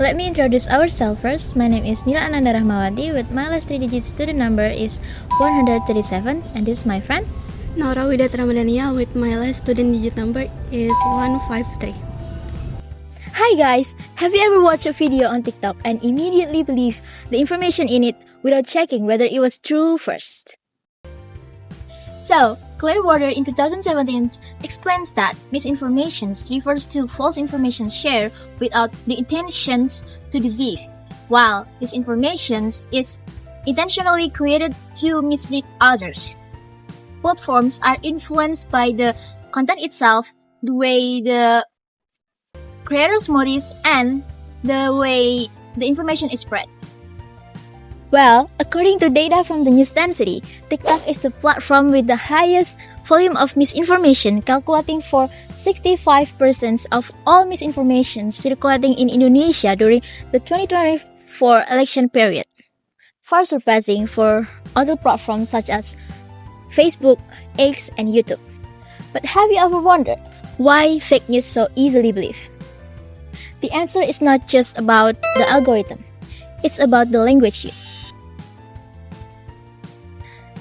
Let me introduce ourselves first. My name is Nila Ananda Rahmawati with my last 3-digit student number is 137, and this is my friend Naurah Widad Ramadhania with my last student digit number is 153. Hi guys! Have you ever watched a video on TikTok and immediately believe the information in it without checking whether it was true first? So, Clearwater in 2017 explains that misinformation refers to false information shared without the intentions to deceive, while disinformation is intentionally created to mislead others. Both forms are influenced by the content itself, the way the creator's motives, and the way the information is spread. Well, according to data from the news density, TikTok is the platform with the highest volume of misinformation, calculating for 65% of all misinformation circulating in Indonesia during the 2024 election period, far surpassing for other platforms such as Facebook, X, and YouTube. But have you ever wondered why fake news so easily believed? The answer is not just about the algorithm, it's about the language used.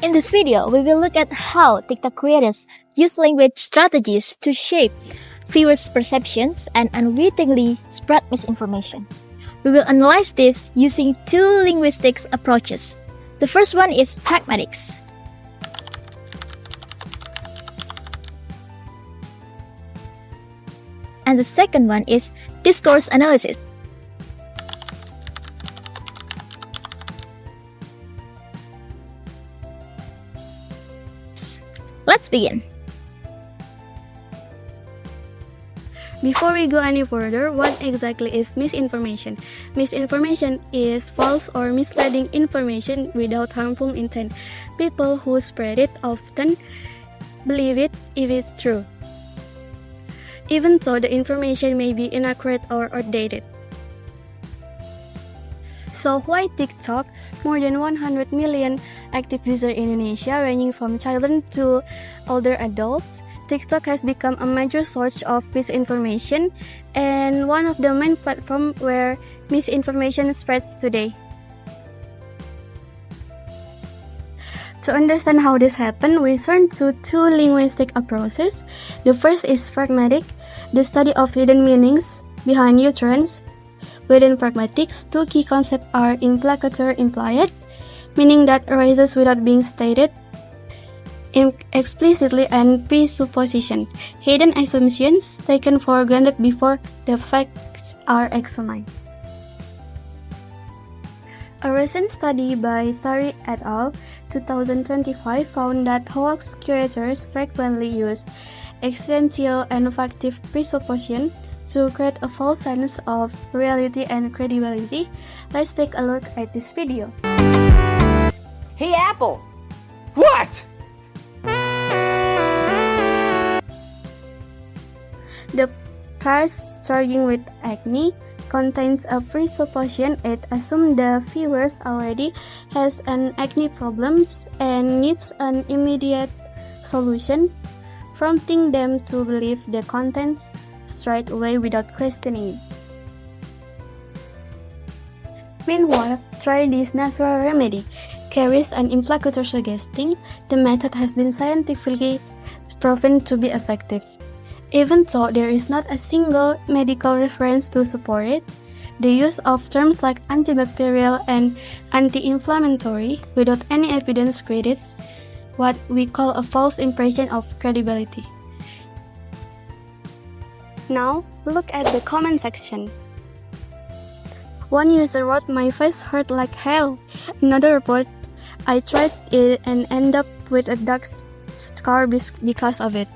In this video, we will look at how TikTok creators use language strategies to shape viewers' perceptions and unwittingly spread misinformation. We will analyze this using two linguistics approaches. The first one is pragmatics. And the second one is discourse analysis. Let's begin. Before we go any further, what exactly is misinformation? Misinformation is false or misleading information without harmful intent. People who spread it often believe it if it's true, even though the information may be inaccurate or outdated. So why TikTok? More than 100 million active users in Indonesia, ranging from children to older adults. TikTok has become a major source of misinformation and one of the main platforms where misinformation spreads today. To understand how this happened, we turn to two linguistic approaches. The first is pragmatic, the study of hidden meanings behind utterance. Within pragmatics, two key concepts are implicator implied, meaning that arises without being stated explicitly, and presupposition, hidden assumptions taken for granted before the facts are examined. A recent study by Sari et al. 2025 found that hoax creators frequently use accidental and factive presupposition to create a false sense of reality and credibility. Let's take a look at this video. Hey Apple! What? The price starting with acne contains a presupposition. It assumes the viewers already has an acne problems and needs an immediate solution, prompting them to believe the content straight away without questioning it. Meanwhile, try this natural remedy carries an implicator suggesting the method has been scientifically proven to be effective. Even though there is not a single medical reference to support it, the use of terms like antibacterial and anti-inflammatory without any evidence creates what we call a false impression of credibility. Now, look at the comment section. One user wrote, "My face hurt like hell." Another report, "I tried it and ended up with a dark scar because of it."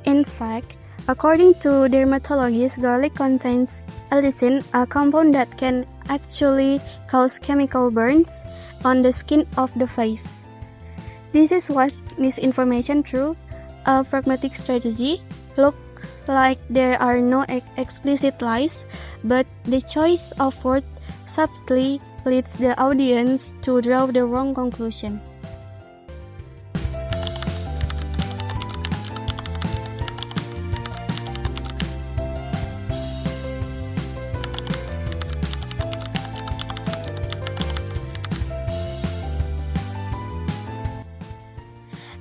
In fact, according to dermatologists, garlic contains allicin, a compound that can actually cause chemical burns on the skin of the face. This is what misinformation through a pragmatic strategy looks like. There are no explicit lies, but the choice of words subtly leads the audience to draw the wrong conclusion.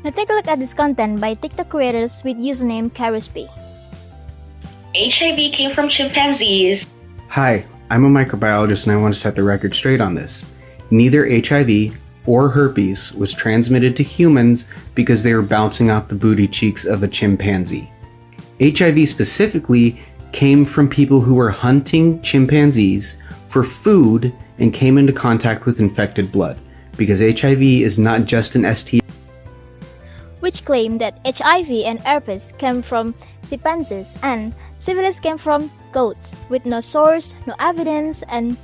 Now take a look at this content by TikTok creators with username Karusby. HIV came from chimpanzees. Hi, I'm a microbiologist and I want to set the record straight on this. Neither HIV or herpes was transmitted to humans because they were bouncing off the booty cheeks of a chimpanzee. HIV specifically came from people who were hunting chimpanzees for food and came into contact with infected blood, because HIV is not just an STI. Which claim that HIV and herpes came from chimpanzees and syphilis came from goats, with no source, no evidence, and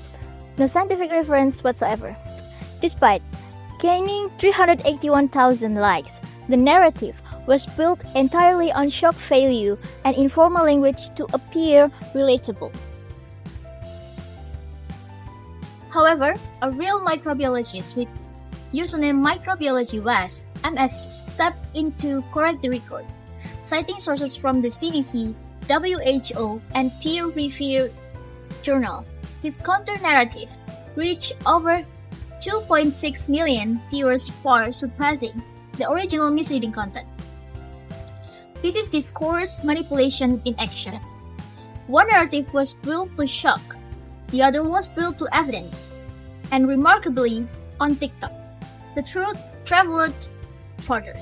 no scientific reference whatsoever. Despite gaining 381,000 likes, the narrative was built entirely on shock value and informal language to appear relatable. However, a real microbiologist with username Microbiology West MSc stepped in to correct the record, citing sources from the CDC, WHO, and peer-reviewed journals. His counter-narrative reached over 2.6 million viewers, far surpassing the original misleading content. This is discourse manipulation in action. One narrative was built to shock, the other was built to evidence, and remarkably, on TikTok, the truth traveled further.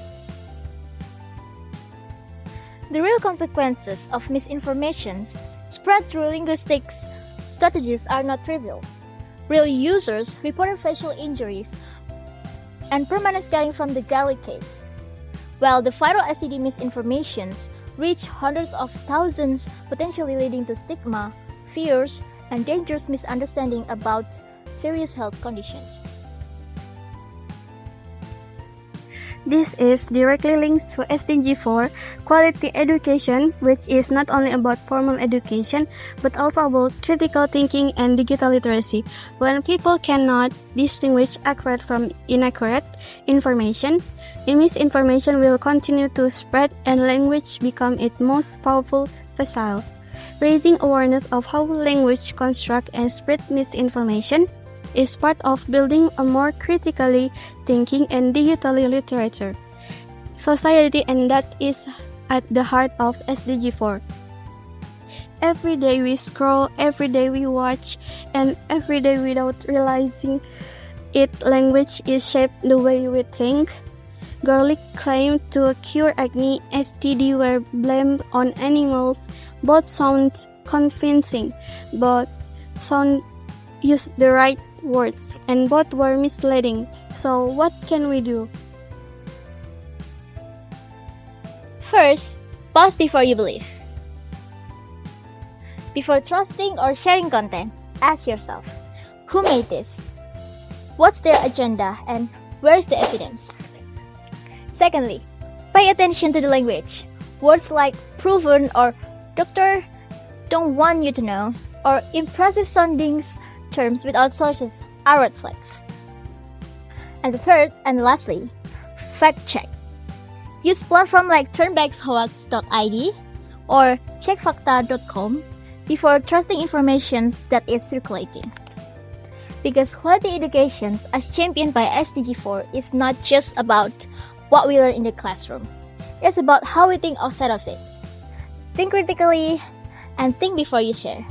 The real consequences of misinformations spread through linguistics strategies are not trivial. Real users reported facial injuries and permanent scarring from the garlic case, while the viral STD misinformations reached hundreds of thousands, potentially leading to stigma, fears, and dangerous misunderstanding about serious health conditions. This is directly linked to SDG 4, quality education, which is not only about formal education, but also about critical thinking and digital literacy. When people cannot distinguish accurate from inaccurate information, misinformation will continue to spread and language become its most powerful vessel. Raising awareness of how language construct and spread misinformation is part of building a more critically thinking and digitally literate society, and that is at the heart of SDG 4. Every day we scroll, every day we watch, and every day without realizing it, language is shaped the way we think. Garlic claimed to cure acne, STD were blamed on animals. Both sound convincing, both sound use the right words, and both were misleading. So what can we do? First, pause before you believe. Before trusting or sharing content, ask yourself, who made this? What's their agenda and where's the evidence? Secondly, pay attention to the language. Words like proven or doctor don't want you to know or impressive sounding terms without sources are red flags. And the third and lastly, fact check. Use platforms like turnbackshoax.id or checkfacta.com before trusting information that is circulating. Because quality education as championed by SDG4 is not just about what we learn in the classroom. It's about how we think outside of it. Think critically and think before you share.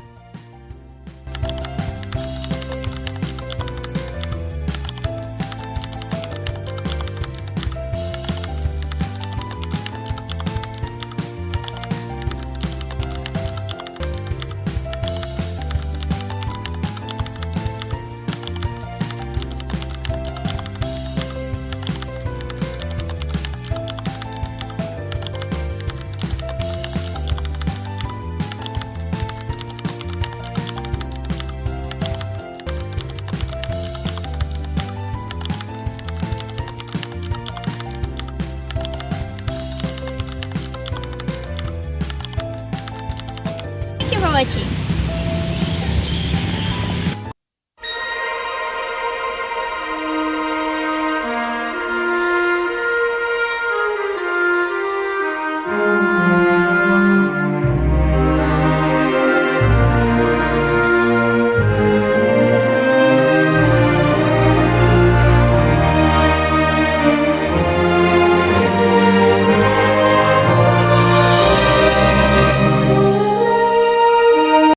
Thank you for watching.